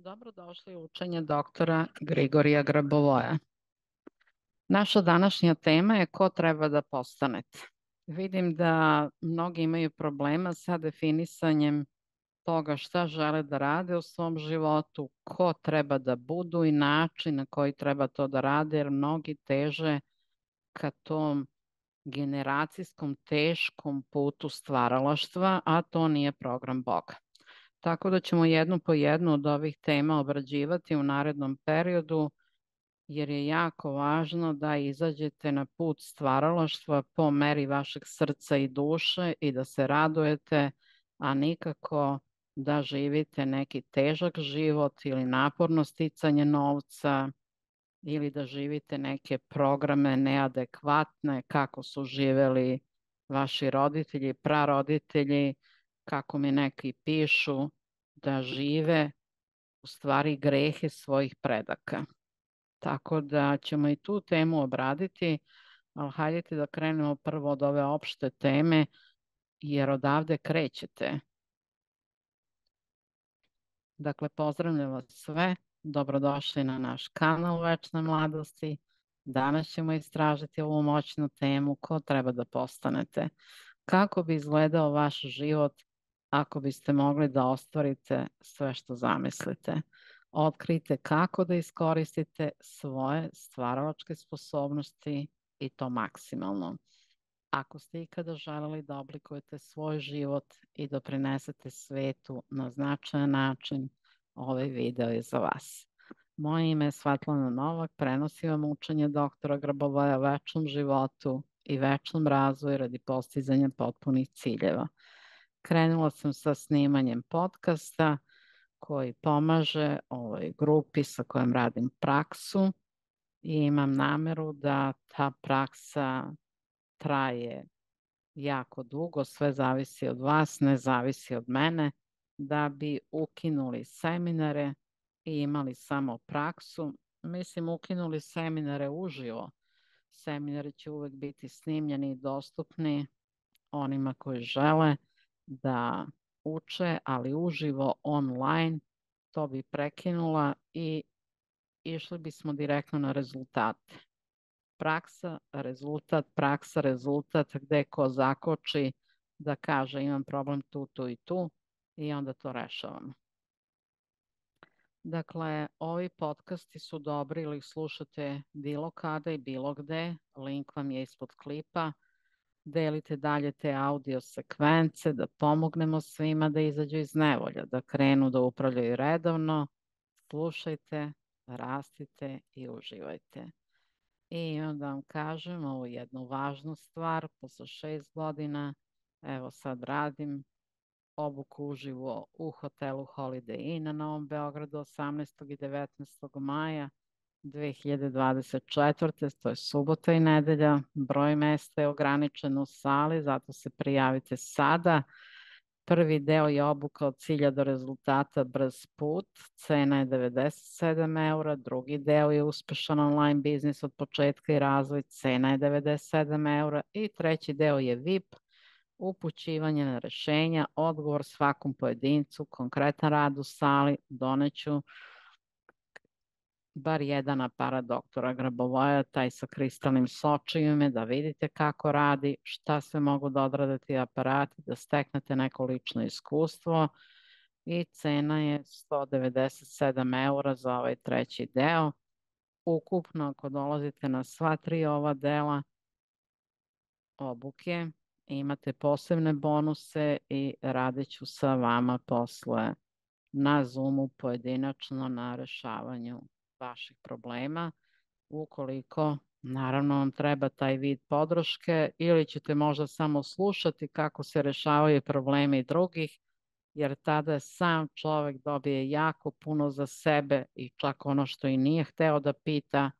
Dobrodošli u učenje doktora Grigorija Grabovoja. Naša današnja tema je ko treba da postanete. Vidim da mnogi imaju problema sa definisanjem toga šta žele da rade u svom životu, ko treba da budu i način na koji treba to da rade, jer mnogi teže ka tom generacijskom teškom putu stvaralaštva, a to nije program Boga. Tako da ćemo jednu po jednu od ovih tema obrađivati u narednom periodu, jer je jako važno da izađete na put stvaralaštva po meri vašeg srca i duše i da se radujete, a nikako da živite neki težak život ili naporno sticanje novca ili da živite neke programe neadekvatne kako su živeli vaši roditelji, praroditelji, kako mi neki pišu da žive u stvari grehe svojih predaka. Tako da ćemo i tu temu obraditi, ali hajdete da krenemo prvo od ove opšte teme, jer odavde krećete. Dakle, pozdravljam vas sve, dobrodošli na naš kanal Večne mladosti. Danas ćemo istražiti ovu moćnu temu ko treba da postanete. Kako bi izgledao vaš život ako biste mogli da ostvarite sve što zamislite? Otkrite kako da iskoristite svoje stvaralačke sposobnosti i to maksimalno. Ako ste ikada želeli da oblikujete svoj život i doprinesete svetu na značajan način, ovaj video je za vas. Moje ime je Svetlana Novak, prenosim vam učenje doktora Grabovoja o večnom životu i večnom razvoju radi postizanja potpunih ciljeva. Krenula sam sa snimanjem podcasta koji pomaže ovoj grupi sa kojom radim praksu i imam nameru da ta praksa traje jako dugo, sve zavisi od vas, ne zavisi od mene, da bi ukinuli seminare i imali samo praksu. Mislim, ukinuli seminare uživo. Seminari će uvek biti snimljeni i dostupni onima koji žele da uče, ali uživo online to bi prekinula i išli bismo direktno na rezultate. Praksa, rezultat, gde ko zakoči da kaže imam problem tu, tu i tu i onda to rešavamo. Dakle, ovi podcasti su dobri ili ih slušate bilo kada i bilo gde. Link vam je ispod klipa. Delite dalje te audio sekvence da pomognemo svima da izađu iz nevolja, da krenu da upravljaju redovno. Slušajte, rastite i uživajte. I imam da vam kažem ovu jednu važnu stvar, posle 6 godina, evo sad radim obuku uživo u hotelu Holiday Inn na Novom Beogradu 18. i 19. maja 2024. To je subota i nedelja. Broj mesta je ograničen u sali, zato se prijavite sada. Prvi deo je obuka od cilja do rezultata brz put, cena je 97 eura, drugi deo je uspešan online biznis od početka i razvoj, cena je 97 eura i treći deo je VIP, upućivanje na rešenja, odgovor svakom pojedincu, konkretan rad u sali, doneću bar jedan aparat doktora Grabovoja, taj sa kristalnim sočivima, da vidite kako radi, šta sve mogu da odrade ti aparati, da steknete neko lično iskustvo i cena je 197 eura za ovaj treći deo. Ukupno, ako dolazite na sva tri ova dela obuke, imate posebne bonuse i radit ću sa vama posle na Zoomu pojedinačno na rešavanju vaših problema. Ukoliko, naravno, vam treba taj vid podrške ili ćete možda samo slušati kako se rešavaju problemi drugih, jer tada sam čovek dobije jako puno za sebe i čak ono što i nije hteo da pita,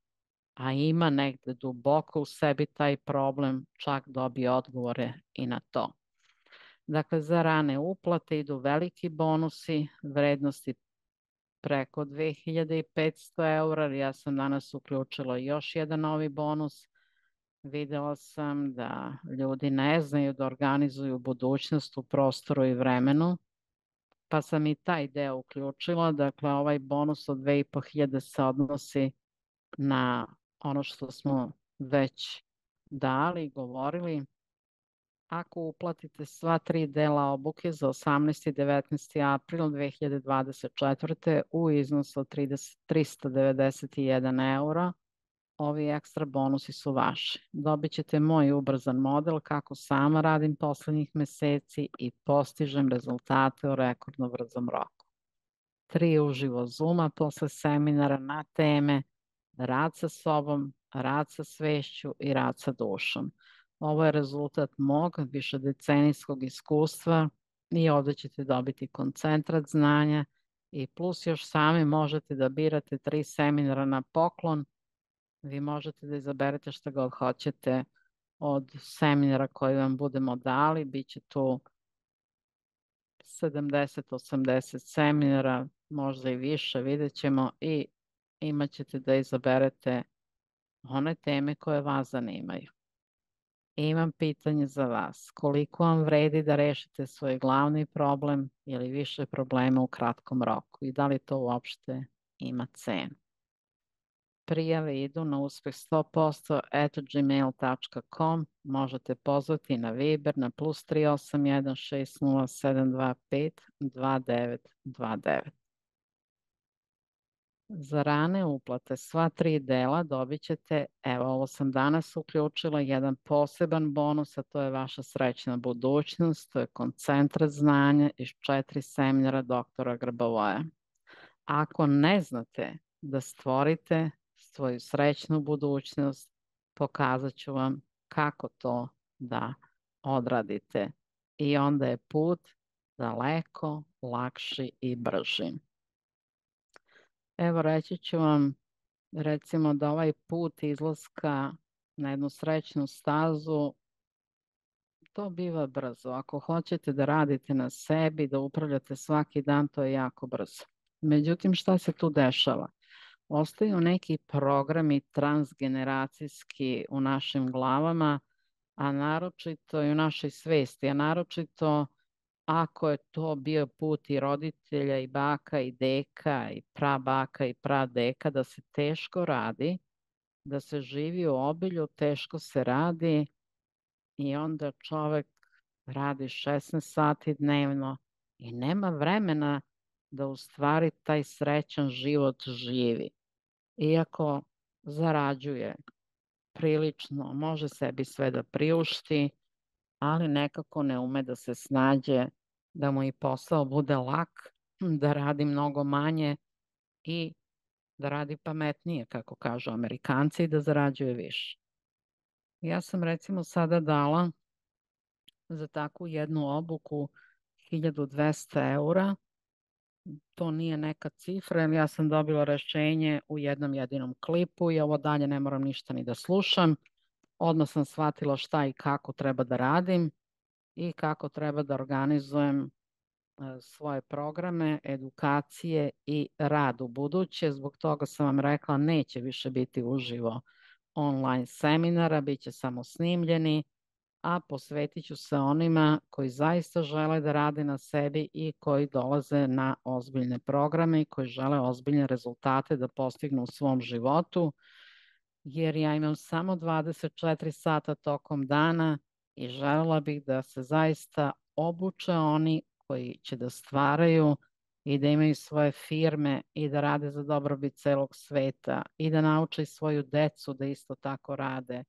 a ima negde duboko u sebi taj problem, čak dobije odgovore i na to. Dakle, za rane uplate idu veliki bonusi, vrednosti preko 2500 eura, ja sam danas uključila još jedan novi bonus. Videla sam da ljudi ne znaju da organizuju budućnost u prostoru i vremenu pa sam i taj deo uključila. Dakle, ovaj bonus od 2.500 se odnosi na ono što smo već dali, govorili. Ako uplatite sva 3 dela obuke za 18. i 19. april 2024. u iznosu od 391 euro, ovi ekstra bonusi su vaši. Dobit ćete moj ubrzan model kako sama radim poslednjih meseci i postižem rezultate u rekordno brzom roku. 3 uživo Zuma posle seminara na teme rad sa sobom, rad sa svešću i rad sa dušom. Ovo je rezultat mog višedecenijskog iskustva i ovde ćete dobiti koncentrat znanja i plus još sami možete da birate 3 seminara na poklon. Vi možete da izaberete šta god hoćete od seminara koji vam budemo dali. Biće tu 70-80 seminara, možda i više, vidjet ćemo, i imat ćete da izaberete one teme koje vas zanimaju. Imam pitanje za vas. Koliko vam vredi da rešite svoj glavni problem ili više problema u kratkom roku i da li to uopšte ima cenu? Prijave idu na uspeh 100% @gmail.com. Možete pozvati na Viber na +381 60 725 2929. Za rane uplate sva 3 dela dobit ćete, evo ovo sam danas uključila, jedan poseban bonus, a to je vaša srećna budućnost, to je koncentrat znanja iz 4 seminara doktora Grbovoja. Ako ne znate da stvorite svoju srećnu budućnost, pokazat ću vam kako to da odradite. I onda je put daleko lakši i brži. Evo, reći ću vam, recimo, da ovaj put izlaska na jednu srećnu stazu, to biva brzo. Ako hoćete da radite na sebi, da upravljate svaki dan, to je jako brzo. Međutim, šta se tu dešava? Ostaju neki programi transgeneracijski u našim glavama, a naročito i u našoj svesti, a naročito ako je to bio put i roditelja i baka i deka i prabaka i pradeka, da se teško radi, da se živi u obilju, teško se radi i onda čovek radi 16 sati dnevno i nema vremena da u stvari taj srećan život živi. Iako zarađuje prilično, može sebi sve da priušti, ali nekako ne ume da se snađe, da mu i posao bude lak, da radi mnogo manje i da radi pametnije, kako kažu Amerikanci, i da zarađuje više. Ja sam recimo sada dala za takvu jednu obuku 1200 eura. To nije neka cifra, jer ja sam dobila rešenje u jednom jedinom klipu i ovo dalje ne moram ništa ni da slušam. Odmah sam shvatila šta i kako treba da radim i kako treba da organizujem svoje programe, edukacije i rad u buduće. Zbog toga sam vam rekla, neće više biti uživo online seminara, bit će samo snimljeni, a posvetit ću se onima koji zaista žele da rade na sebi i koji dolaze na ozbiljne programe i koji žele ozbiljne rezultate da postignu u svom životu, jer ja imam samo 24 sata tokom dana i želela bih da se zaista obuče oni koji će da stvaraju i da imaju svoje firme i da rade za dobrobit celog sveta i da nauče svoju decu da isto tako rade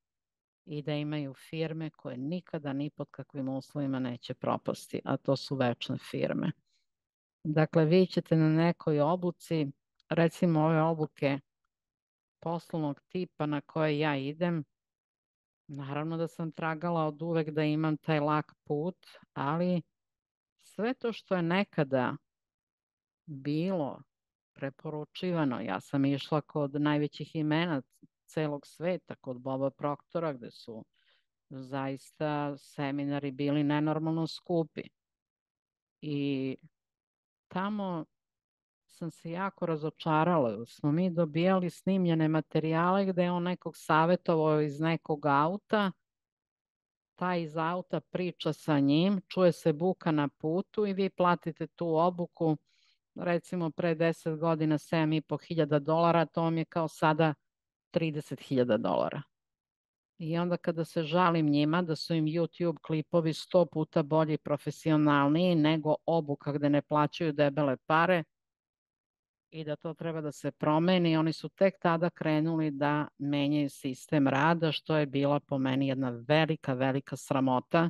i da imaju firme koje nikada ni pod kakvim uslovima neće propasti, a to su večne firme. Dakle, vi ćete na nekoj obuci, recimo ove obuke poslovnog tipa na koje ja idem, naravno da sam tragala od uvek da imam taj lak put, ali sve to što je nekada bilo preporučivano, ja sam išla kod najvećih imena celog sveta, kod Boba Proktora, gde su zaista seminari bili nenormalno skupi. I tamo sam se jako razočarala. Smo mi dobijali snimljene materijale gde je on nekog savjetovao iz nekog auta, taj iz auta priča sa njim, čuje se buka na putu i vi platite tu obuku, recimo pre 10 godina $7.500, to vam je kao sada $30.000. I onda kada se žalim njima da su im YouTube klipovi 100 puta bolji i profesionalniji nego obuka gde ne plaćaju debele pare i da to treba da se promeni, oni su tek tada krenuli da menjaju sistem rada, što je bila po meni jedna velika, velika sramota.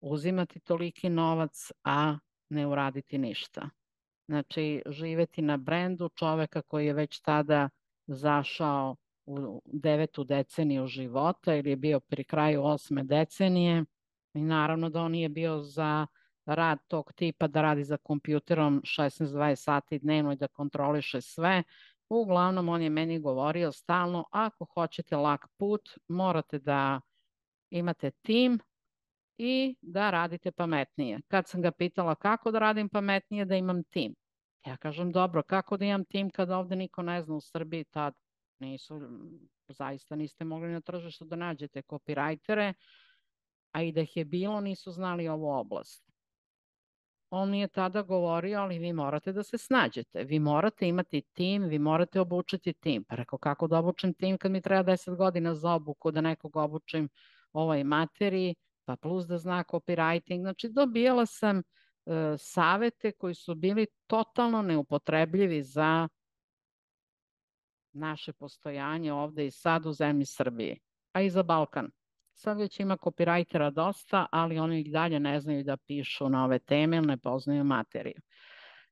Uzimati toliki novac, a ne uraditi ništa. Znači, živeti na brendu čoveka koji je već tada zašao u 9. deceniju života ili je bio pri kraju 8. decenije i naravno da on nije bio za rad tog tipa da radi za kompjuterom 16-20 sati dnevno i da kontroliše sve. Uglavnom, on je meni govorio stalno, ako hoćete lak put, morate da imate tim i da radite pametnije. Kad sam ga pitala kako da radim pametnije, da imam tim. Ja kažem, dobro, kako da imam tim kad ovde niko ne zna u Srbiji tad? Nisu, zaista niste mogli na tržištu da nađete kopirajtere, a i da ih je bilo, nisu znali ovu oblast. On mi je tada govorio, ali vi morate da se snađete, vi morate imati tim, vi morate obučiti tim. Pa rekao, kako da obučem tim kad mi treba 10 godina za obuku, da nekog obučim ovoj materiji, pa plus da zna copywriting. Znači, dobijala sam savete koji su bili totalno neupotrebljivi za naše postojanje ovde i sad u zemlji Srbije, a i za Balkan. Sad već ima copywritera dosta, ali oni i dalje ne znaju da pišu na ove teme ili ne poznaju materiju.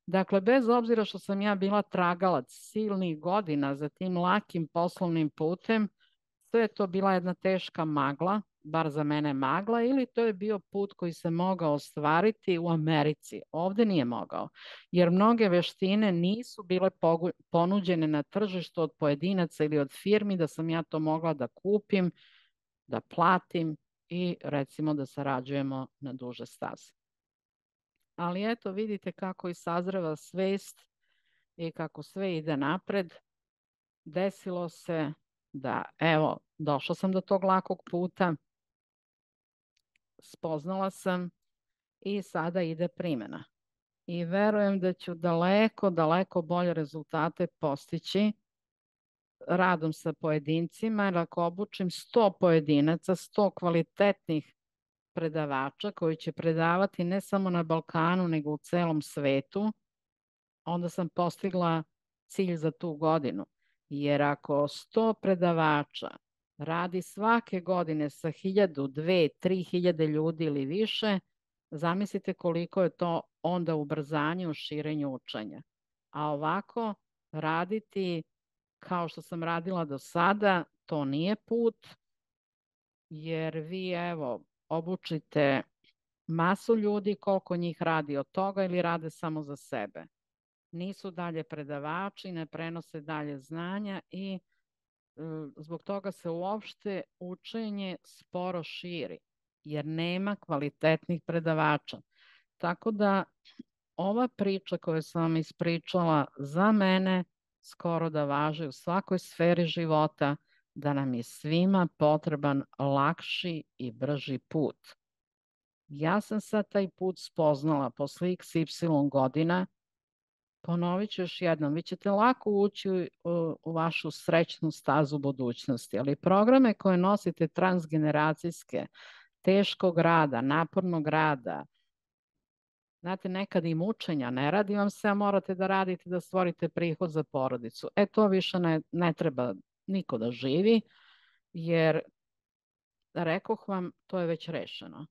Dakle, bez obzira što sam ja bila tragalac silnih godina za tim lakim poslovnim putem, sve je to bila jedna teška magla, bar za mene magla, ili to je bio put koji se mogao ostvariti u Americi. Ovde nije mogao, jer mnoge veštine nisu bile ponuđene na tržištu od pojedinaca ili od firmi da sam ja to mogla da kupim, da platim i recimo da sarađujemo na duže staze. Ali eto, vidite kako i sazreva svest i kako sve ide napred. Desilo se da, evo, došla sam do tog lakog puta, spoznala sam i sada ide primjena. I verujem da ću daleko, daleko bolje rezultate postići radom sa pojedincima, jer ako obučim 100 pojedinaca, 100 kvalitetnih predavača koji će predavati ne samo na Balkanu, nego u celom svetu, onda sam postigla cilj za tu godinu. Jer ako 100 predavača radi svake godine sa 1000, 2, 3000 ljudi ili više, zamislite koliko je to onda ubrzanje u širenju učenja. A ovako raditi kao što sam radila do sada, to nije put, jer vi evo obučite masu ljudi, koliko njih radi od toga ili rade samo za sebe. Nisu dalje predavači, ne prenose dalje znanja i zbog toga se uopšte učenje sporo širi, jer nema kvalitetnih predavača. Tako da ova priča koju sam vam ispričala za mene skoro da važi u svakoj sferi života, da nam je svima potreban lakši i brži put. Ja sam sad taj put spoznala posle XY godina. Ponovit ću još jednom, vi ćete lako ući u vašu srećnu stazu budućnosti, ali programe koje nosite transgeneracijske, teškog rada, napornog rada, znate, nekad i mučenja, ne radi vam se, a morate da radite da stvorite prihod za porodicu. E, to više ne treba niko da živi, jer, rekoh vam, to je već rešeno.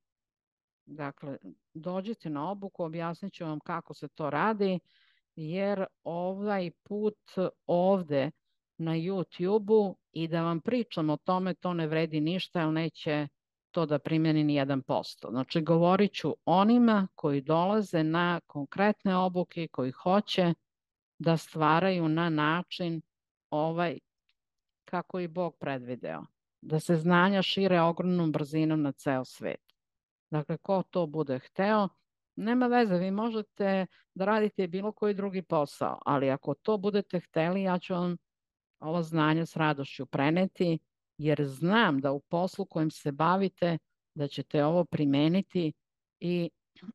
Dakle, dođite na obuku, objasnit ću vam kako se to radi, jer ovaj put ovde na YouTube-u i da vam pričam o tome, to ne vredi ništa, jer neće to da primjeni ni 1%. Znači, govorit ću onima koji dolaze na konkretne obuke, koji hoće da stvaraju na način ovaj kako i Bog predvideo, da se znanja šire ogromnom brzinom na ceo svet. Dakle, ko to bude hteo, nema veze, vi možete da radite bilo koji drugi posao, ali ako to budete hteli, ja ću vam ovo znanje s radošću preneti, jer znam da u poslu kojim se bavite da ćete ovo primeniti i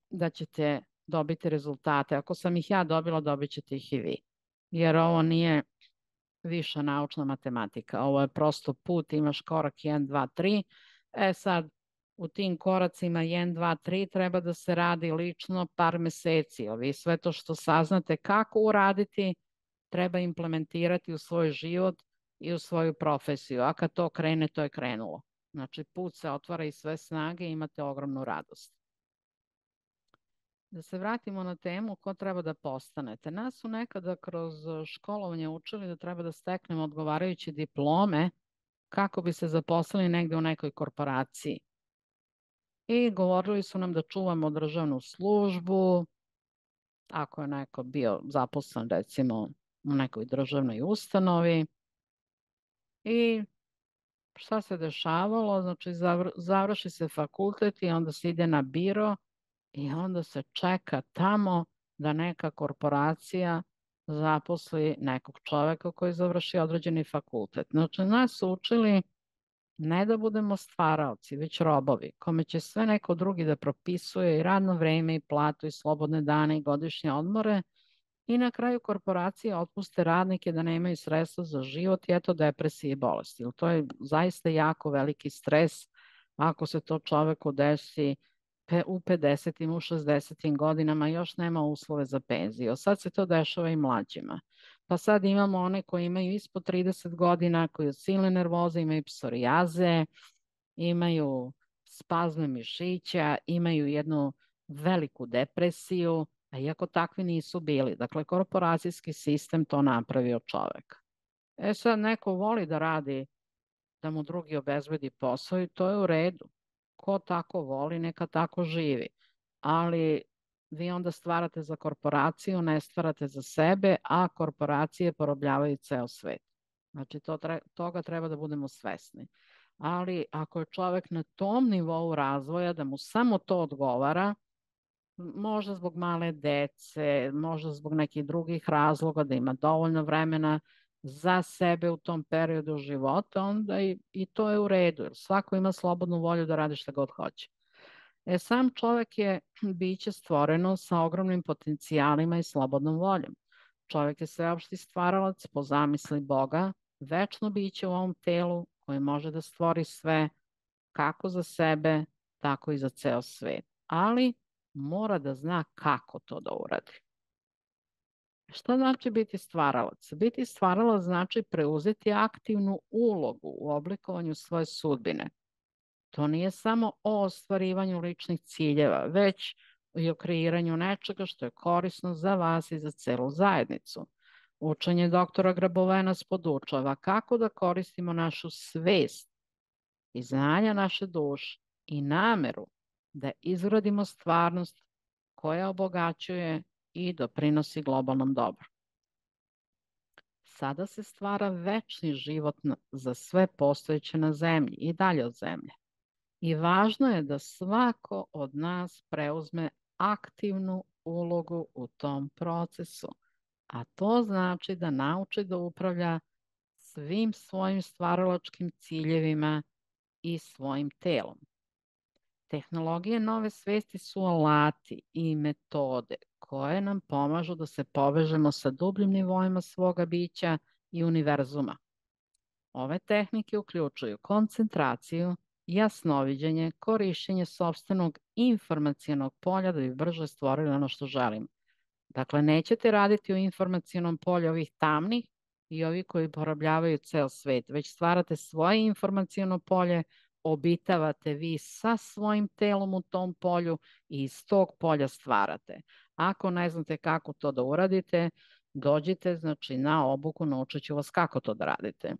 da ćete dobiti rezultate. Ako sam ih ja dobila, dobit ćete ih i vi. Jer ovo nije viša naučna matematika. Ovo je prosto put, imaš korak 1, 2, 3. Sad, u tim koracima 1, 2, 3 treba da se radi lično par meseci. Vi sve to što saznate kako uraditi, treba implementirati u svoj život i u svoju profesiju. A kad to krene, to je krenulo. Znači, put se otvara i sve snage i imate ogromnu radost. Da se vratimo na temu ko treba da postanete. Nas su nekada kroz školovanje učili da treba da steknemo odgovarajuće diplome kako bi se zaposlili negde u nekoj korporaciji. I govorili su nam da čuvamo državnu službu, ako je neko bio zaposlen recimo u nekoj državnoj ustanovi. I šta se dešavalo? Znači, završi se fakultet i onda se ide na biro i onda se čeka tamo da neka korporacija zaposli nekog čoveka koji završi određeni fakultet. Znači, nas su učili ne da budemo stvaraoci, već robovi, kome će sve neko drugi da propisuje i radno vreme i platu i slobodne dane i godišnje odmore i na kraju korporacije otpuste radnike da nemaju sredstva za život i eto depresije i bolesti. To je zaista jako veliki stres ako se to čoveku desi u 50. u 60. godinama, još nema uslove za penziju. Sad se to dešava i mlađima. Pa sad imamo one koji imaju ispod 30 godina, koji od silne nervoze imaju psorijaze, imaju spazme mišića, imaju jednu veliku depresiju, a iako takvi nisu bili. Dakle, korporacijski sistem to napravio čovek. Sad neko voli da radi, da mu drugi obezbedi posao i to je u redu. Ko tako voli, neka tako živi. Ali vi onda stvarate za korporaciju, ne stvarate za sebe, a korporacije porobljavaju ceo svet. Znači, toga treba da budemo svesni. Ali ako je čovek na tom nivou razvoja da mu samo to odgovara, možda zbog male dece, možda zbog nekih drugih razloga, da ima dovoljno vremena za sebe u tom periodu života, onda i to je u redu, jer svako ima slobodnu volju da radi šta god hoće. Sam čovek je biće stvoreno sa ogromnim potencijalima i slobodnom voljom. Čovek je sveopšti stvaralac po zamisli Boga, večno biće u ovom telu koji može da stvori sve kako za sebe, tako i za ceo svet. Ali mora da zna kako to da uradi. Šta znači biti stvaralac? Biti stvaralac znači preuzeti aktivnu ulogu u oblikovanju svoje sudbine. To nije samo o ostvarivanju ličnih ciljeva, već i o kreiranju nečega što je korisno za vas i za celu zajednicu. Učenje doktora Grabovea nas podučava kako da koristimo našu svest i znanja naše duše i nameru da izgradimo stvarnost koja obogaćuje i doprinosi globalnom dobru. Sada se stvara večni život za sve postojeće na zemlji i dalje od zemlje. I važno je da svako od nas preuzme aktivnu ulogu u tom procesu. A to znači da nauči da upravlja svim svojim stvaralačkim ciljevima i svojim telom. Tehnologije nove svesti su alati i metode koje nam pomažu da se povežemo sa dubljim nivoima svoga bića i univerzuma. Ove tehnike uključuju koncentraciju, jasnoviđenje, korišćenje sopstvenog informacionog polja da bi brže stvorili ono što želimo. Dakle, nećete raditi u informacionom polju ovih tamnih i ovih koji porabljavaju ceo svet, već stvarate svoje informaciono polje, obitavate vi sa svojim telom u tom polju i iz tog polja stvarate. Ako ne znate kako to da uradite, dođite znači, na obuku, naučit ću vas kako to da radite.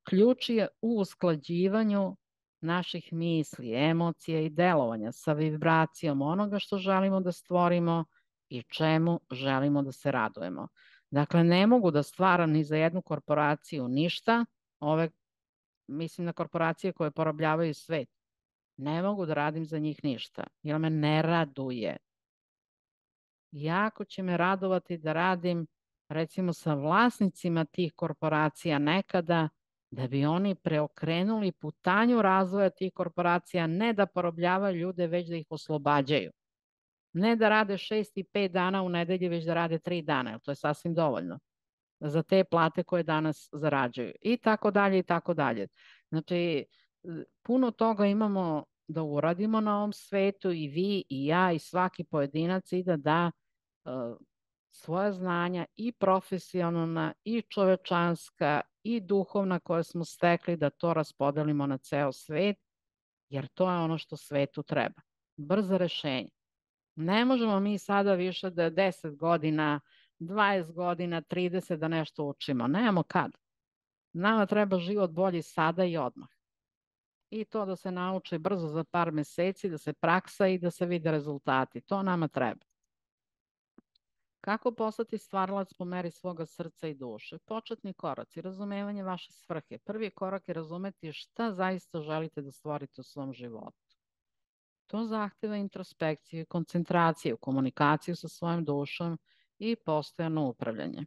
Ključ je u usklađivanju naših misli, emocija i delovanja sa vibracijom onoga što želimo da stvorimo i čemu želimo da se radujemo. Dakle, ne mogu da stvaram ni za jednu korporaciju ništa, mislim na korporacije koje porabljavaju svet. Ne mogu da radim za njih ništa, jer me ne raduje. Jako će me radovati da radim recimo sa vlasnicima tih korporacija nekada da bi oni preokrenuli putanju razvoja tih korporacija, ne da porobljavaju ljude, već da ih oslobađaju. Ne da rade 6 i 5 dana u nedelji, već da rade 3 dana, jer to je sasvim dovoljno za te plate koje danas zarađuju. I tako dalje, i tako dalje. Znači, puno toga imamo da uradimo na ovom svetu i vi i ja i svaki pojedinac i da svoja znanja i profesionalna i čovečanska i duhovna koje smo stekli da to raspodelimo na ceo svet, jer to je ono što svetu treba. Brza rešenja. Ne možemo mi sada više da 10 godina, 20 godina, 30 da nešto učimo. Nemamo kad. Nama treba život bolji sada i odmah. I to da se nauči brzo za par meseci, da se praksa i da se vide rezultati. To nama treba. Kako postati stvaralac po meri svoga srca i duše? Početni koraci, razumevanje vaše svrhe. Prvi korak je razumeti šta zaista želite da stvorite u svom životu. To zahteva introspekciju i koncentraciju, komunikaciju sa svojom dušom i postojano upravljanje.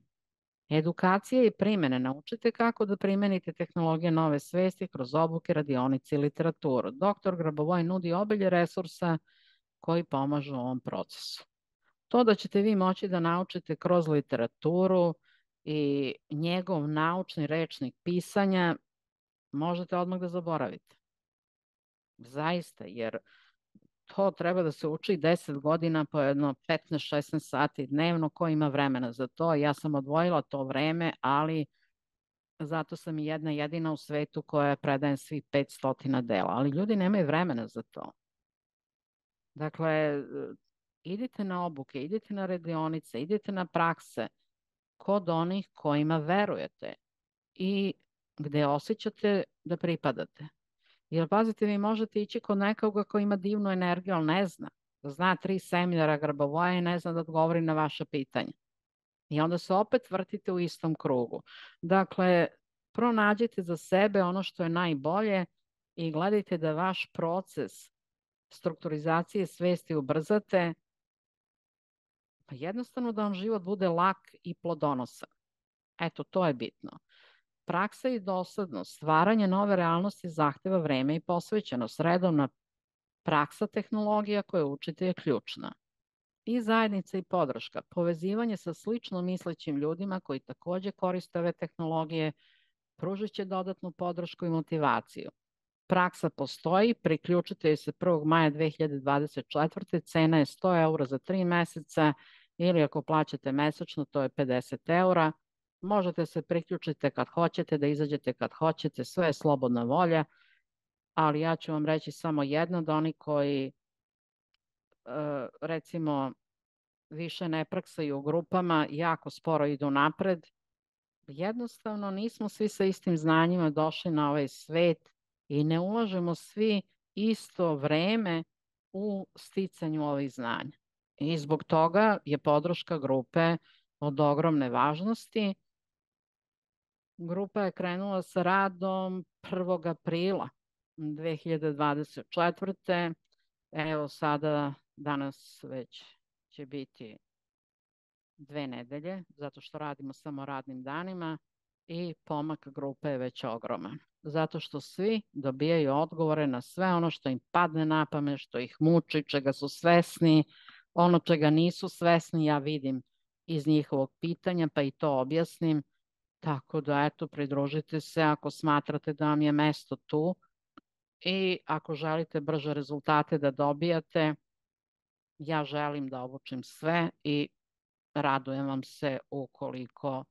Edukacija i primene. Naučite kako da primenite tehnologije nove svesti kroz obuke, radionice i literaturu. Doktor Grabovoj nudi obilje resursa koji pomažu u ovom procesu. To da ćete vi moći da naučite kroz literaturu i njegov naučni rečnik pisanja, možete odmah da zaboravite. Zaista, jer to treba da se uči 10 godina po jedno 15-16 sati dnevno, ko ima vremena za to. Ja sam odvojila to vreme, ali zato sam i jedna jedina u svetu koja predaje svih 500 dela. Ali ljudi nemaju vremena za to. Dakle, idite na obuke, idite na radionice, idite na prakse kod onih kojima verujete i gde osjećate da pripadate. Jer pazite, vi možete ići kod nekoga ko ima divnu energiju, ali ne zna. Zna 3 seminara Grabavoja i ne zna da odgovori na vaše pitanje. I onda se opet vrtite u istom krugu. Dakle, pronađite za sebe ono što je najbolje i gledajte da vaš proces strukturizacije svesti ubrzate, pa jednostavno da vam život bude lak i plodonosan. Eto, to je bitno. Praksa i doslednost, stvaranje nove realnosti zahteva vreme i posvećenost. Redovna praksa tehnologija koje učite je ključna. I zajednica i podrška, povezivanje sa slično mislećim ljudima koji takođe koriste ove tehnologije, pružit će dodatnu podršku i motivaciju. Praksa postoji, priključite joj se 1. maja 2024. Cena je 100 € za 3 meseca ili ako plaćate mesečno, to je 50 €. Možete se priključiti kad hoćete, da izađete kad hoćete, sve je slobodna volja, ali ja ću vam reći samo jedno, da oni koji recimo više ne praksaju u grupama, jako sporo idu napred. Jednostavno nismo svi sa istim znanjima došli na ovaj svet i ne ulažemo svi isto vreme u sticanju ovih znanja. I zbog toga je podrška grupe od ogromne važnosti. Grupa je krenula sa radom 1. aprila 2024. Evo sada, danas već će biti 2 nedelje, zato što radimo samo radnim danima i pomak grupe je već ogroman. Zato što svi dobijaju odgovore na sve ono što im padne na pamet, što ih muči, čega su svesni, ono čega nisu svesni, ja vidim iz njihovog pitanja, pa i to objasnim. Tako da, eto, pridružite se ako smatrate da vam je mesto tu i ako želite brže rezultate da dobijate, ja želim da obučim sve i radujem vam se ukoliko,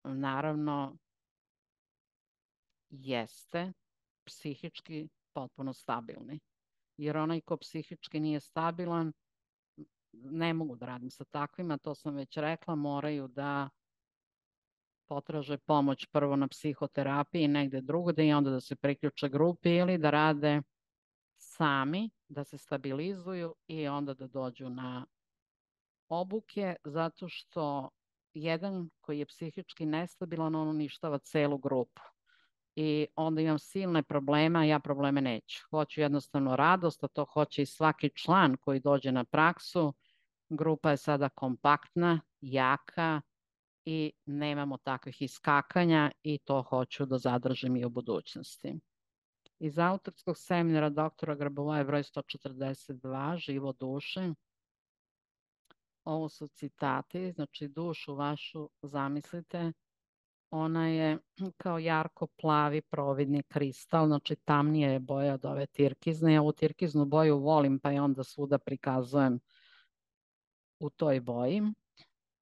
naravno, jeste psihički potpuno stabilni. Jer onaj ko psihički nije stabilan, ne mogu da radim sa takvima, to sam već rekla, moraju da potraže pomoć prvo na psihoterapiji negde drugde i onda da se priključe grupi ili da rade sami, da se stabilizuju i onda da dođu na obuke, zato što jedan koji je psihički nestabilan, on uništava celu grupu. I onda imam silne probleme, a ja probleme neću. Hoću jednostavno radost, a to hoće i svaki član koji dođe na praksu. Grupa je sada kompaktna, jaka, i nemamo takvih iskakanja i to hoću da zadržim i u budućnosti. Iz autorskog seminara doktora Grabovoja broj 142, Živo duše. Ovo su citati, znači dušu vašu zamislite, ona je kao jarko plavi providni kristal, znači tamnije je boja od ove tirkizne. Ja ovu tirkiznu boju volim pa je onda svuda prikazujem u toj boji.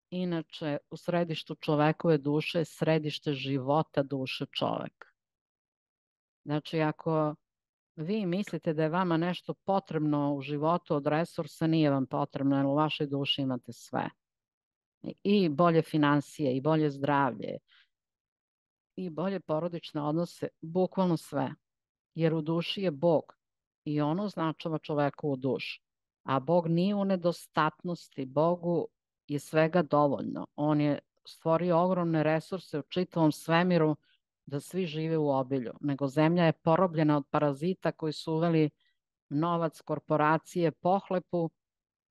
Inače, u središtu čovekove duše je središte života duše čoveka. Znači, ako vi mislite da je vama nešto potrebno u životu od resursa, nije vam potrebno, jer u vašoj duši imate sve. I bolje financije, i bolje zdravlje, i bolje porodične odnose, bukvalno sve. Jer u duši je Bog i on označava čovekovu dušu. A Bog nije u nedostatnosti, Bogu je svega dovoljno. On je stvorio ogromne resurse u čitavom svemiru da svi žive u obilju. Nego zemlja je porobljena od parazita koji su uveli novac, korporacije, pohlepu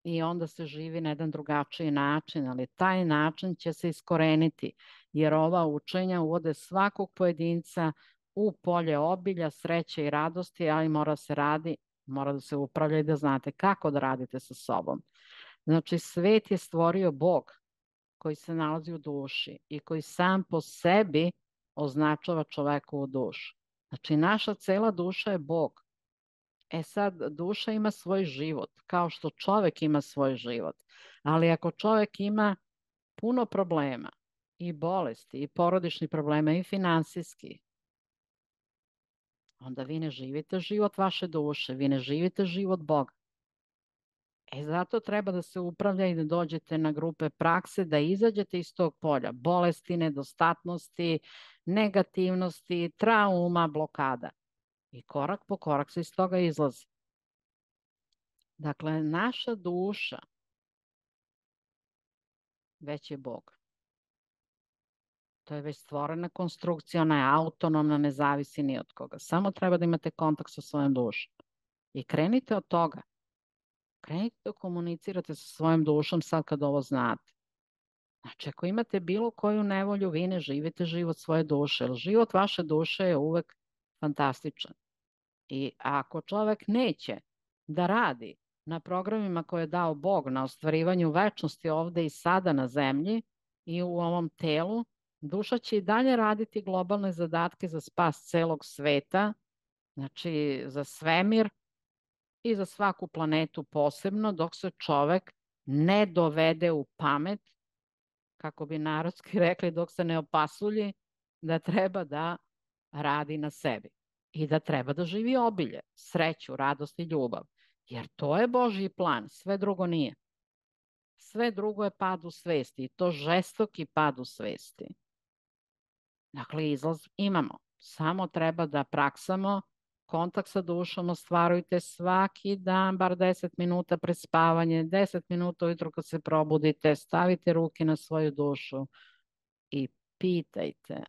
i onda se živi na jedan drugačiji način, ali taj način će se iskoreniti, jer ova učenja uvode svakog pojedinca u polje obilja, sreće i radosti, ali mora se radi, mora da se upravlja i da znate kako da radite sa sobom. Znači, svet je stvorio Bog koji se nalazi u duši i koji sam po sebi označava čovekovu dušu. Znači, naša cela duša je Bog. E sad, duša ima svoj život, kao što čovek ima svoj život. Ali ako čovek ima puno problema, i bolesti, i porodični problema, i finansijski, onda vi ne živite život vaše duše, vi ne živite život Boga. E zato treba da se upravlja i da dođete na grupe prakse, da izađete iz tog polja bolesti, nedostatnosti, negativnosti, trauma, blokada. I korak po korak se iz toga izlazi. Dakle, naša duša već je Bog. To je već stvorena konstrukcija, ona je autonomna, ne zavisi ni od koga. Samo treba da imate kontakt sa svojom dušom. I krenite od toga. Krenite da komunicirate sa svojom dušom sad kad ovo znate. Znači, ako imate bilo koju nevolju, vi ne živite život svoje duše, jer život vaše duše je uvek fantastičan. I ako čovek neće da radi na programima koje je dao Bog, na ostvarivanju večnosti ovde i sada na zemlji i u ovom telu, duša će i dalje raditi globalne zadatke za spas celog sveta, znači za svemir i za svaku planetu posebno, dok se čovek ne dovede u pamet, kako bi narodski rekli, dok se ne opasulji, da treba da radi na sebi i da treba da živi obilje, sreću, radost i ljubav. Jer to je Božji plan, sve drugo nije. Sve drugo je pad u svesti i to žestoki pad u svesti. Dakle, izlaz imamo. Samo treba da praksamo, kontakt sa dušom ostvarujte svaki dan, bar 10 minuta pred spavanje, 10 minuta ujutro kad se probudite, stavite ruke na svoju dušu i pitajte: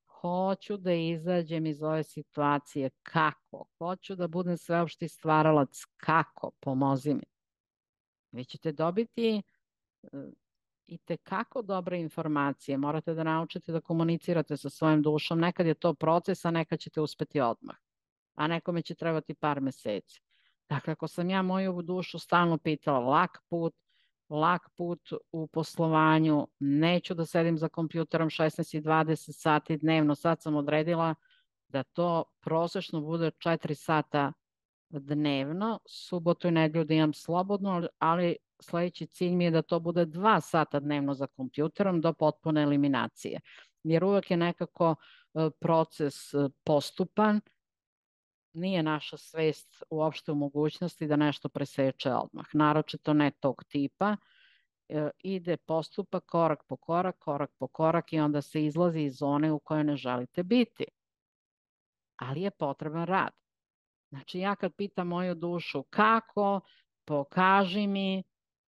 hoću da izađem iz ove situacije, kako? Hoću da budem sveopšti stvaralac, kako? Pomozi mi. Vi ćete dobiti i tekako dobre informacije. Morate da naučite da komunicirate sa svojom dušom. Nekad je to proces, a nekad ćete uspeti odmah. A nekome će trebati par meseci. Dakle, ako sam ja moju dušu stalno pitala, lak put u poslovanju, neću da sedim za kompjuterom 16 i 20 sati dnevno, sad sam odredila da to prosečno bude 4 sata dnevno, subotu i nedelju da imam slobodno, ali sledeći cilj mi je da to bude 2 sata dnevno za kompjuterom do potpune eliminacije. Jer uvek je nekako proces postupan, nije naša svest uopšte u mogućnosti da nešto preseče odmah. Naročito ne tog tipa. Ide postupak korak po korak i onda se izlazi iz zone u kojoj ne želite biti. Ali je potreban rad. Znači, ja kad pitam moju dušu kako, pokaži mi,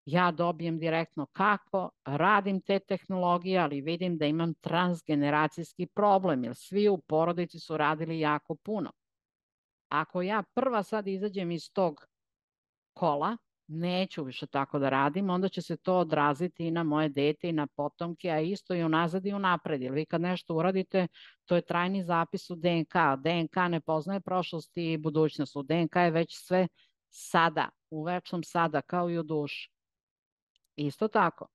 ja dobijem direktno kako, radim te tehnologije, ali vidim da imam transgeneracijski problem, jer svi u porodici su radili jako puno. Ako ja prva sad izađem iz tog kola, neću više tako da radim, onda će se to odraziti i na moje dete i na potomke, a isto i unazad i unapred. Jer vi kad nešto uradite, to je trajni zapis u DNK. DNK ne poznaje prošlost i budućnost. U DNK je već sve sada, u večnom sada, kao i u duši. Isto tako,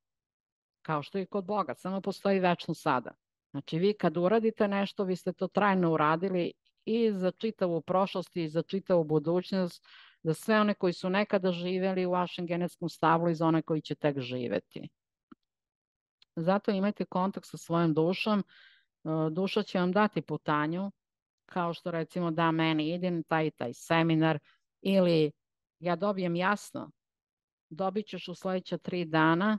kao što i kod Boga, samo postoji večno sada. Znači vi kad uradite nešto, vi ste to trajno uradili i za čitavu prošlost i za čitavu budućnost, za sve one koji su nekada živeli u vašem genetskom stablu i za one koji će tek živeti. Zato imajte kontakt sa svojom dušom. Duša će vam dati putanju, kao što recimo da meni idem na taj i taj seminar ili ja dobijem jasno, dobit ćeš u sledeća 3 dana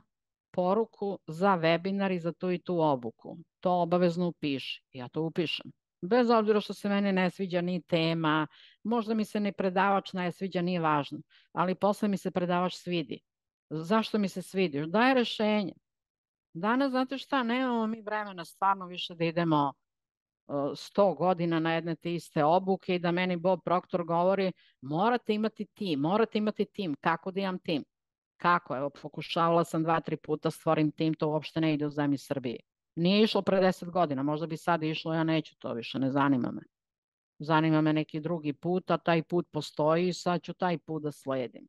poruku za webinar i za tu i tu obuku. To obavezno upiši. Ja to upišem. Bez obzira što se meni ne sviđa ni tema, možda mi se ni predavač ne sviđa, nije važno, ali posle mi se predavač svidi. Zašto mi se svidi? Daje rešenje. Danas, znate šta, nemamo mi vremena stvarno više da idemo 100 godina na jedne te iste obuke i da meni Bob Proctor govori morate imati tim, morate imati tim. Kako da imam tim? Kako? Evo, pokušavala sam 2, 3 puta stvorim tim, to uopšte ne ide u zemlji Srbije. Nije išlo pre 10 godina, možda bi sad išlo, ja neću to više, ne zanima me. Zanima me neki drugi put, a taj put postoji i sad ću taj put da sledim.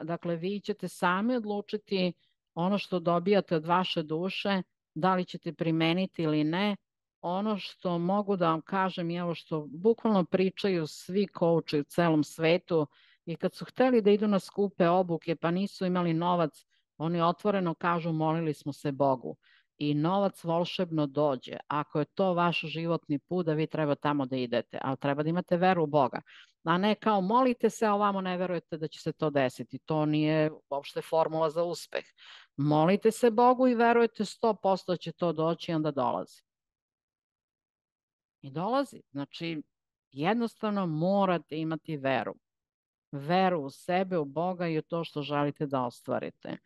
Dakle, vi ćete sami odlučiti ono što dobijate od vaše duše, da li ćete primeniti ili ne. Ono što mogu da vam kažem i evo što bukvalno pričaju svi kouči u celom svetu i kad su hteli da idu na skupe obuke pa nisu imali novac, oni otvoreno kažu molili smo se Bogu i novac volšebno dođe. Ako je to vaš životni put, da vi treba tamo da idete, ali treba da imate veru u Boga. A ne kao molite se, a ovamo ne verujete da će se to desiti. To nije uopšte formula za uspeh. Molite se Bogu i verujete 100% da će to doći i onda dolazi. I dolazi. Znači, jednostavno morate imati veru. Veru u sebe, u Boga i u to što želite da ostvarite.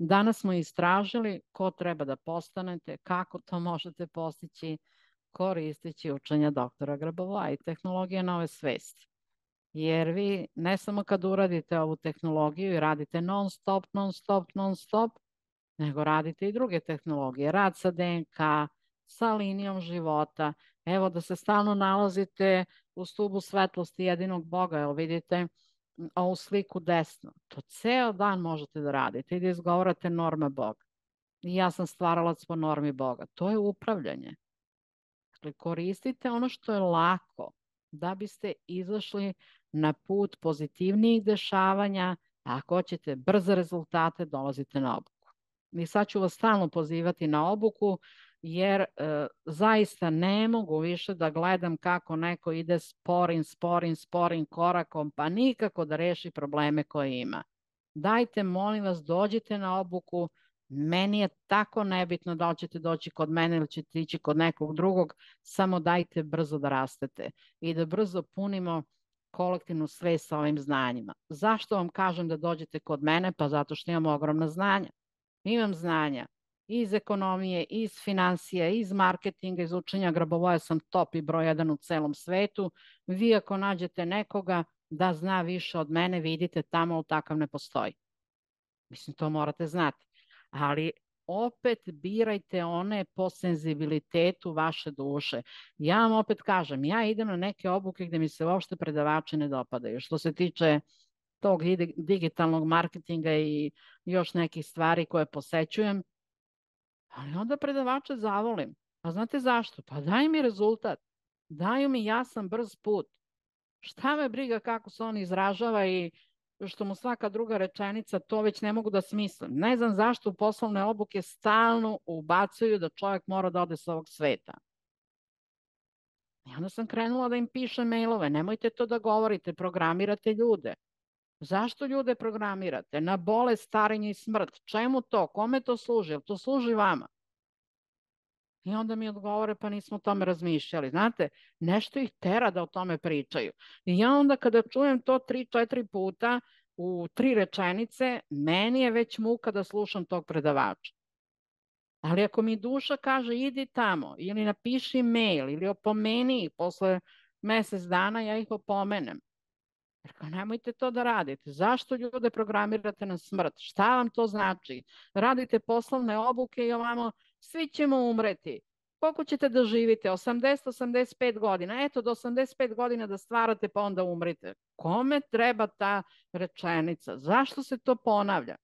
Danas smo istražili ko treba da postanete, kako to možete postići koristeći učenja doktora Grabova i tehnologije nove svesti. Jer vi ne samo kad uradite ovu tehnologiju i radite non stop, non stop, non stop, nego radite i druge tehnologije. Rad sa DNK, sa linijom života. Evo da se stalno nalazite u stubu svetlosti jedinog Boga. Evo vidite ovu sliku desno. To ceo dan možete da radite i da izgovarate norme Boga. I ja sam stvaralac po normi Boga. To je upravljanje. Dakle, koristite ono što je lako da biste izašli na put pozitivnijih dešavanja, a ako hoćete brze rezultate, dolazite na obuku. I sad ću vas stalno pozivati na obuku, jer zaista ne mogu više da gledam kako neko ide sporim korakom, pa nikako da reši probleme koje ima. Dajte, molim vas, dođite na obuku. Meni je tako nebitno da li ćete doći kod mene ili ćete ići kod nekog drugog, samo dajte brzo da rastete i da brzo punimo kolektivnu svest sa ovim znanjima. Zašto vam kažem da dođete kod mene? Pa zato što imam ogromna znanja. Imam znanja iz ekonomije, iz financija, iz marketinga, iz učenja Grabovoja sam top i broj 1 u celom svetu. Vi ako nađete nekoga da zna više od mene, vidite tamo, takav ne postoji. Mislim, to morate znati. Ali opet birajte one po senzibilitetu vaše duše. Ja vam opet kažem, ja idem na neke obuke gde mi se uopšte predavači ne dopadaju. Što se tiče tog digitalnog marketinga i još nekih stvari koje posećujem, ali onda predavače zavolim. A znate zašto? Pa daj mi rezultat. Daju mi jasan, brz put. Šta me briga kako se on izražava i što mu svaka druga rečenica, to već ne mogu da smislim. Ne znam zašto u poslovne obuke stalno ubacuju da čovjek mora da ode sa ovog sveta. I onda sam krenula da im pišem mailove. Nemojte to da govorite, programirate ljude. Zašto ljude programirate? Na bolest, starenje i smrt. Čemu to? Kome to služi? Jel to služi vama? I onda mi odgovore, pa nismo o tome razmišljali. Znate, nešto ih tera da o tome pričaju. I ja onda kada čujem to 3, 4 puta u 3 rečenice, meni je već muka da slušam tog predavača. Ali ako mi duša kaže idi tamo ili napiši mail ili opomeni posle mesec dana, ja ih opomenem. Rekao, nemojte to da radite. Zašto ljude programirate na smrt? Šta vam to znači? Radite poslovne obuke i ovamo, svi ćemo umreti. Koliko ćete da živite? 80, 85 godina. Eto, do 85 godina da stvarate, pa onda umrite. Kome treba ta rečenica? Zašto se to ponavlja?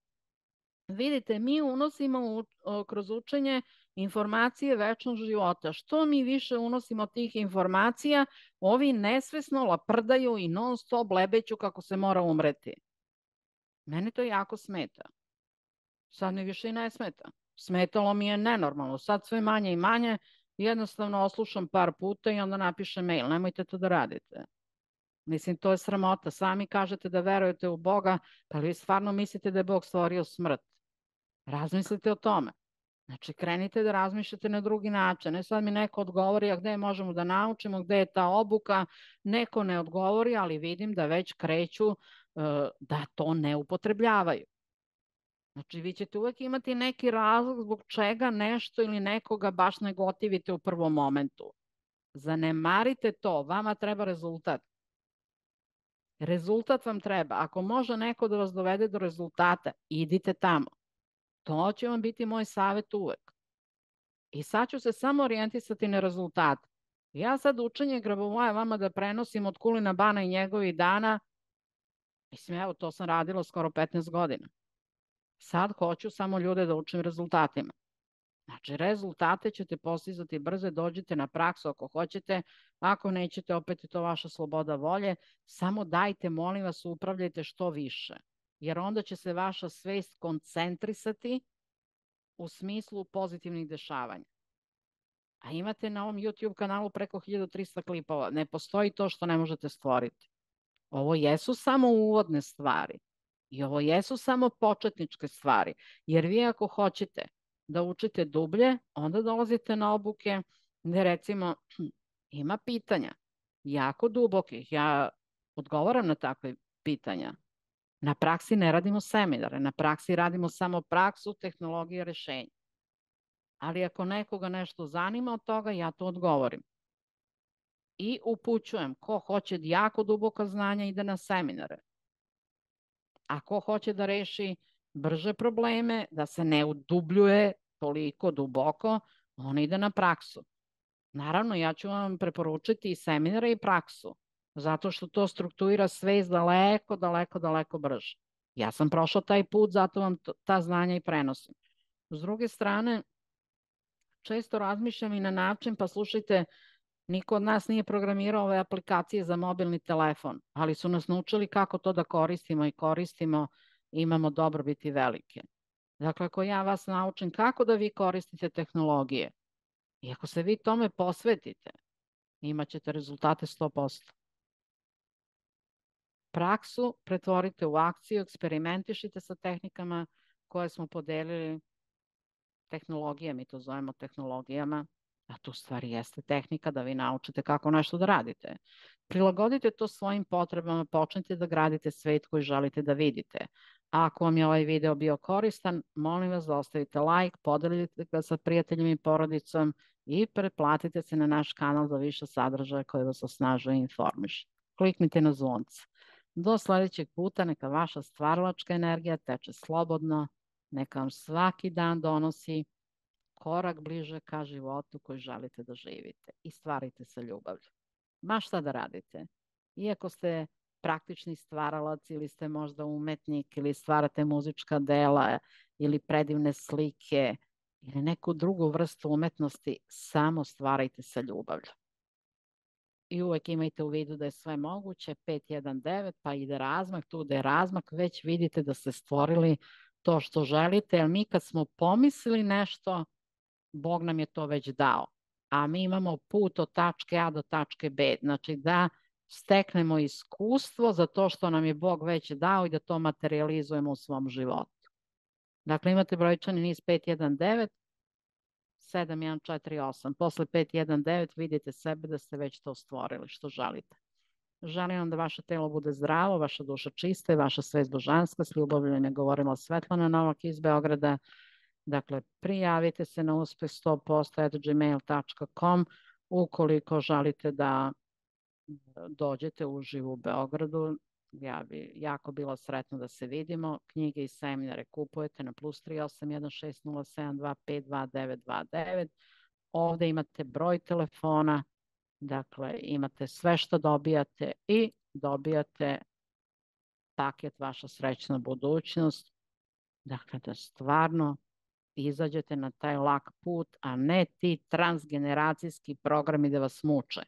Vidite, mi unosimo kroz učenje informacije večnog života. Što mi više unosimo tih informacija, ovi nesvesno laprdaju i non stop lebeću kako se mora umreti. Mene to jako smeta. Sad mi više i ne smeta. Smetalo mi je nenormalno. Sad sve manje i manje, jednostavno oslušam par puta i onda napišem mail. Nemojte to da radite. Mislim, to je sramota. Sami kažete da verujete u Boga, pa vi stvarno mislite da je Bog stvorio smrt. Razmislite o tome. Znači, krenite da razmišljate na drugi način. Ne sad mi neko odgovori, a gde možemo da naučimo, gde je ta obuka. Neko ne odgovori, ali vidim da već kreću da to ne upotrebljavaju. Znači, vi ćete uvek imati neki razlog zbog čega nešto ili nekoga baš ne gotivite u prvom momentu. Zanemarite to, vama treba rezultat. Rezultat vam treba. Ako može neko da vas dovede do rezultata, idite tamo. To će vam biti moj savjet uvek. I sad ću se samo orijentisati na rezultat. Ja sad učenje Grabovoja vama da prenosim od Kulina Bana i njegovih dana, mislim, evo, to sam radila skoro 15 godina. Sad hoću samo ljude da učim rezultatima. Znači, rezultate ćete postizati brzo, dođite na praksu ako hoćete, ako nećete, opet je to vaša sloboda volje, samo dajte, molim vas, upravljajte što više, jer onda će se vaša svest koncentrisati u smislu pozitivnih dešavanja. A imate na ovom YouTube kanalu preko 1300 klipova. Ne postoji to što ne možete stvoriti. Ovo jesu samo uvodne stvari i ovo jesu samo početničke stvari. Jer vi ako hoćete da učite dublje, onda dolazite na obuke gde recimo ima pitanja jako dubokih. Ja odgovaram na takve pitanja. Na praksi ne radimo seminare, na praksi radimo samo praksu, tehnologije, rešenja. Ali ako nekoga nešto zanima od toga, ja to odgovorim. I upućujem, ko hoće jako duboka znanja ide na seminare. A ko hoće da reši brže probleme, da se ne udubljuje toliko duboko, on ide na praksu. Naravno, ja ću vam preporučiti i seminare i praksu, zato što to strukturira svest daleko, daleko, daleko brže. Ja sam prošao taj put, zato vam ta znanja i prenosim. S druge strane, često razmišljam i na način, pa slušajte, niko od nas nije programirao ove aplikacije za mobilni telefon, ali su nas naučili kako to da koristimo i koristimo, imamo dobrobiti velike. Dakle, ako ja vas naučim kako da vi koristite tehnologije i ako se vi tome posvetite, imat ćete rezultate 100%. Praksu pretvorite u akciju, eksperimentišite sa tehnikama koje smo podelili, tehnologije, mi to zovemo tehnologijama, a tu stvari jeste tehnika da vi naučite kako nešto da radite. Prilagodite to svojim potrebama, počnite da gradite svet koji želite da vidite. A ako vam je ovaj video bio koristan, molim vas da ostavite like, podelite ga sa prijateljima i porodicom i pretplatite se na naš kanal za više sadržaja koji vas osnažuje i informiše. Kliknite na zvonce. Do sledećeg puta neka vaša stvaralačka energija teče slobodno, neka vam svaki dan donosi korak bliže ka životu koji želite da živite i stvarite sa ljubavlju. Ma šta da radite. Iako ste praktični stvaralac ili ste možda umetnik ili stvarate muzička dela ili predivne slike ili neku drugu vrstu umetnosti, samo stvarajte sa ljubavlju. I uvek imajte u vidu da je sve moguće, 519, pa ide razmak, tu da je razmak, već vidite da ste stvorili to što želite, jer mi kad smo pomislili nešto, Bog nam je to već dao, a mi imamo put od tačke A do tačke B, znači da steknemo iskustvo za to što nam je Bog već dao i da to materializujemo u svom životu. Dakle, imate brojčani niz 519, 7148. Posle 519 vidite sebe da ste već to stvorili što želite. Želim vam da vaše telo bude zdravo, vaša duša čista i vaša svest božanska. S ljubavlju ne govorila Svetlana Novak iz Beograda. Dakle, prijavite se na uspeh 100%@gmail.com ukoliko želite da dođete uživo u Beogradu. Ja bi jako bila sretna da se vidimo. Knjige i seminare kupujete na +3816072522929. Ovde imate broj telefona, dakle imate sve što dobijate i dobijate paket Vaša srećna budućnost. Dakle, da stvarno izađete na taj lak put, a ne ti transgeneracijski programi da vas muče.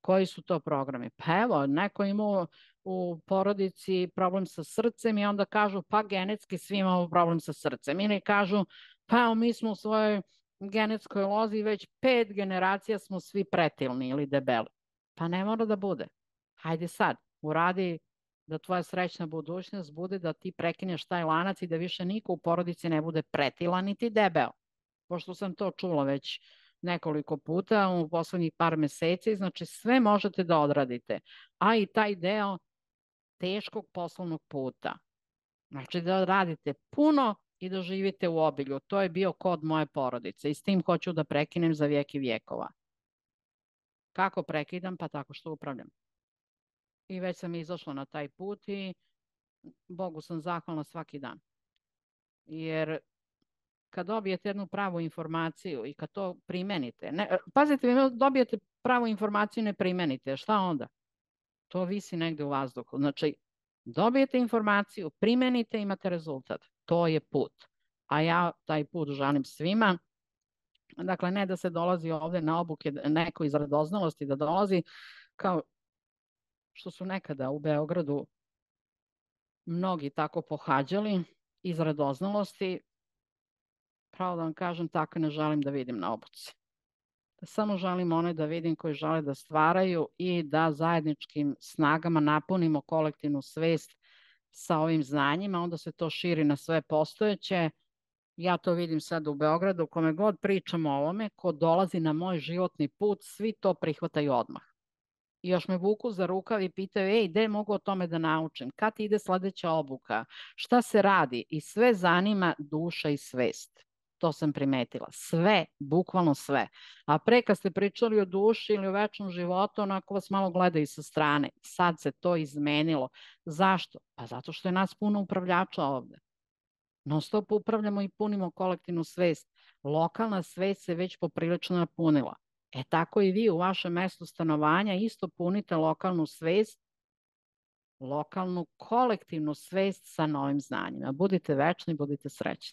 Koji su to programi? Pa evo, neko imao u porodici problem sa srcem i onda kažu pa genetski svi imamo problem sa srcem. Ili kažu pa evo, mi smo u svojoj genetskoj lozi već 5 generacija smo svi pretilni ili debeli. Pa ne mora da bude. Hajde sad, uradi da tvoja srećna budućnost bude da ti prekineš taj lanac i da više niko u porodici ne bude pretilan niti debeo. Pošto sam to čula već nekoliko puta u poslednjih par meseci, znači sve možete da odradite, a i taj deo teškog poslovnog puta. Znači da radite puno i da živite u obilju. To je bio kod moje porodice i s tim hoću da prekinem za vijek i vijekova. Kako prekidam? Pa tako što upravljam. I već sam izašla na taj put i Bogu sam zahvalna svaki dan. Jer kad dobijete jednu pravu informaciju i kad to primenite, pazite, vi dobijete pravu informaciju i ne primenite, šta onda? To visi negde u vazduhu. Znači, dobijete informaciju, primenite, imate rezultat. To je put. A ja taj put želim svima. Dakle, ne da se dolazi ovde na obuke neko iz radoznalosti, da dolazi kao što su nekada u Beogradu mnogi tako pohađali iz radoznalosti. Pravo da vam kažem, tako ne želim da vidim na obuci. Samo želim one da vidim koji žele da stvaraju i da zajedničkim snagama napunimo kolektivnu svest sa ovim znanjima, onda se to širi na sve postojeće. Ja to vidim sad u Beogradu, kome god pričam o ovome, ko dolazi na moj životni put, svi to prihvataju odmah. I još me vuku za rukav i pitaju, ej, gde mogu o tome da naučim? Kad ide sledeća obuka? Šta se radi? I sve zanima duša i svest. To sam primetila. Sve, bukvalno sve. A pre kad ste pričali o duši ili o večnom životu, onako vas malo gledaju sa strane. Sad se to izmenilo. Zašto? Pa zato što je nas puno upravljača ovde. Non stop upravljamo i punimo kolektivnu svest. Lokalna svest se već poprilično napunila. E tako i vi u vašem mestu stanovanja isto punite lokalnu svest, lokalnu kolektivnu svest sa novim znanjima. Budite večni, budite srećni.